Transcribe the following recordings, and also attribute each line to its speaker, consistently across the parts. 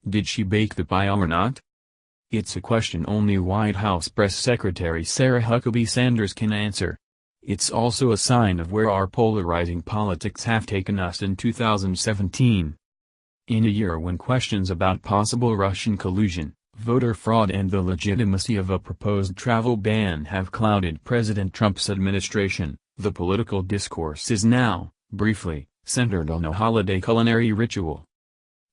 Speaker 1: Did she bake the pie or not? It's a question only White House Press Secretary Sarah Huckabee Sanders can answer. It's also a sign of where our polarizing politics have taken us in 2017. In a year when questions about possible Russian collusion, voter fraud and the legitimacy of a proposed travel ban have clouded President Trump's administration, the political discourse is now, briefly, centered on a holiday culinary ritual.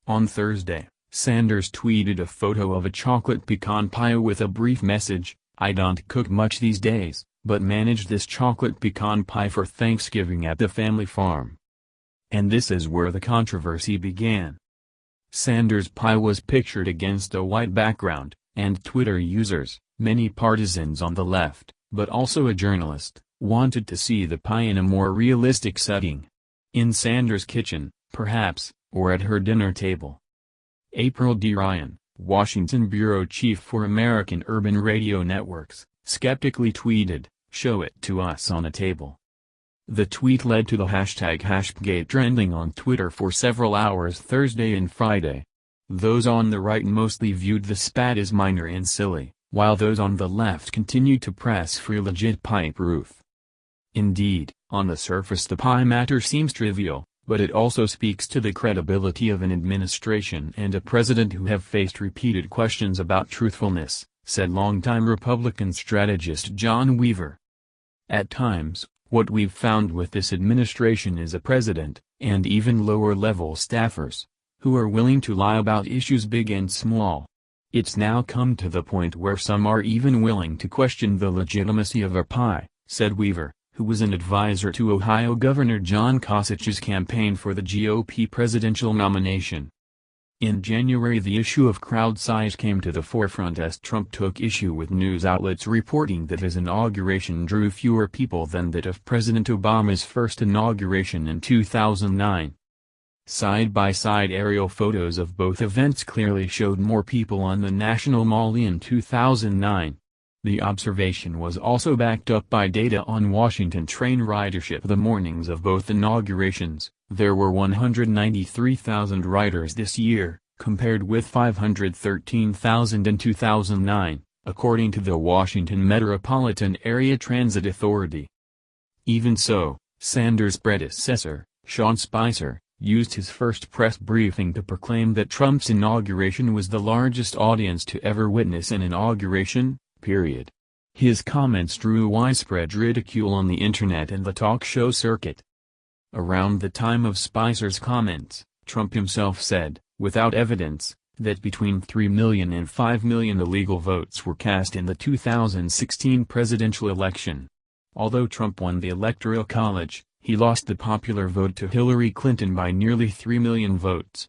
Speaker 1: On Thursday, Sanders tweeted a photo of a chocolate pecan pie with a brief message, "I don't cook much these days, but managed this chocolate pecan pie for Thanksgiving at the family farm." And this is where the controversy began. Sanders' pie was pictured against a white background, and Twitter users, many partisans on the left, but also a journalist, wanted to see the pie in a more realistic setting. In Sanders' kitchen, perhaps, or at her dinner table. April D. Ryan, Washington bureau chief for American Urban Radio Networks, skeptically tweeted, "Show it to us on a table." The tweet led to the hashtag #Hashgate trending on Twitter for several hours Thursday and Friday. Those on the right mostly viewed the spat as minor and silly, while those on the left continued to press for legit pie proof. Indeed, on the surface the pie matter seems trivial, but it also speaks to the credibility of an administration and a president who have faced repeated questions about truthfulness, said longtime Republican strategist John Weaver. At times, what we've found with this administration is a president, and even lower-level staffers, who are willing to lie about issues big and small. It's now come to the point where some are even willing to question the legitimacy of a pie, said Weaver, who was an advisor to Ohio Governor John Kosich's campaign for the GOP presidential nomination. In January the issue of crowd size came to the forefront as Trump took issue with news outlets reporting that his inauguration drew fewer people than that of President Obama's first inauguration in 2009. Side-by-side aerial photos of both events clearly showed more people on the National Mall in 2009. The observation was also backed up by data on Washington train ridership the mornings of both inaugurations. There were 193,000 riders this year, compared with 513,000 in 2009, according to the Washington Metropolitan Area Transit Authority. Even so, Sanders' predecessor, Sean Spicer, used his first press briefing to proclaim that Trump's inauguration was the largest audience to ever witness an inauguration, period. His comments drew widespread ridicule on the internet and the talk show circuit. Around the time of Spicer's comments, Trump himself said, without evidence, that between 3 million and 5 million illegal votes were cast in the 2016 presidential election. Although Trump won the Electoral College, he lost the popular vote to Hillary Clinton by nearly 3 million votes.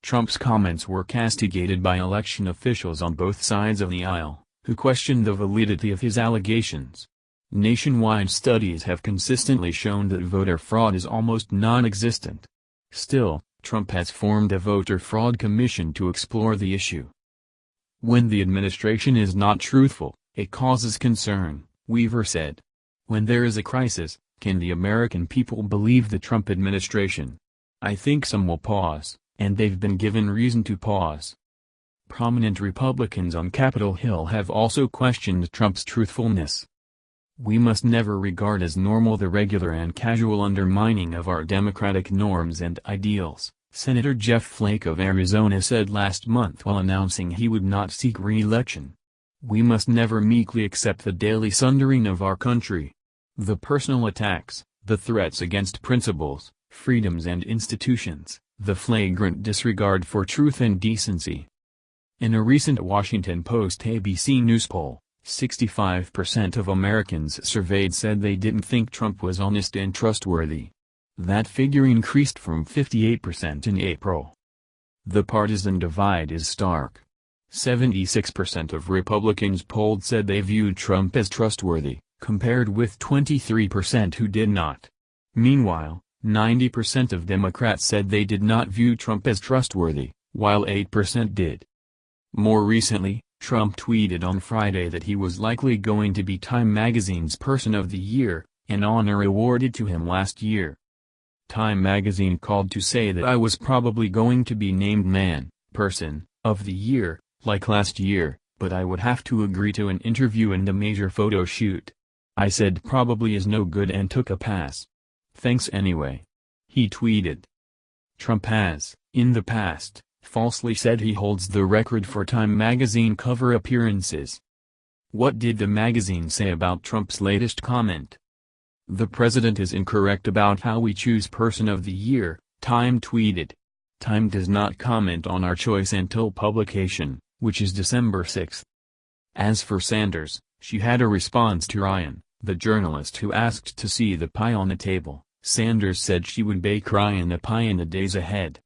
Speaker 1: Trump's comments were castigated by election officials on both sides of the aisle, who questioned the validity of his allegations. Nationwide studies have consistently shown that voter fraud is almost non-existent. Still, Trump has formed a voter fraud commission to explore the issue. When the administration is not truthful, it causes concern, Weaver said. When there is a crisis, can the American people believe the Trump administration? I think some will pause, and they've been given reason to pause. Prominent Republicans on Capitol Hill have also questioned Trump's truthfulness. We must never regard as normal the regular and casual undermining of our democratic norms and ideals, Senator Jeff Flake of Arizona said last month while announcing he would not seek re-election. We must never meekly accept the daily sundering of our country. The personal attacks, the threats against principles, freedoms and institutions, the flagrant disregard for truth and decency. In a recent Washington Post ABC News poll, 65% of Americans surveyed said they didn't think Trump was honest and trustworthy. That figure increased from 58% in April. The partisan divide is stark. 76% of Republicans polled said they viewed Trump as trustworthy, compared with 23% who did not. Meanwhile, 90% of Democrats said they did not view Trump as trustworthy, while 8% did. More recently, Trump tweeted on Friday that he was likely going to be Time magazine's Person of the Year, an honor awarded to him last year. Time magazine called to say that I was probably going to be named Man, Person, of the year, like last year, but I would have to agree to an interview and a major photo shoot. I said probably is no good and took a pass. Thanks anyway. He tweeted. Trump has, in the past, falsely said he holds the record for Time magazine cover appearances. What did the magazine say about Trump's latest comment? The president is incorrect about how we choose Person of the Year, Time tweeted. Time does not comment on our choice until publication, which is December 6. As for Sanders, she had a response to Ryan, the journalist who asked to see the pie on the table. Sanders said she would bake Ryan a pie in the days ahead.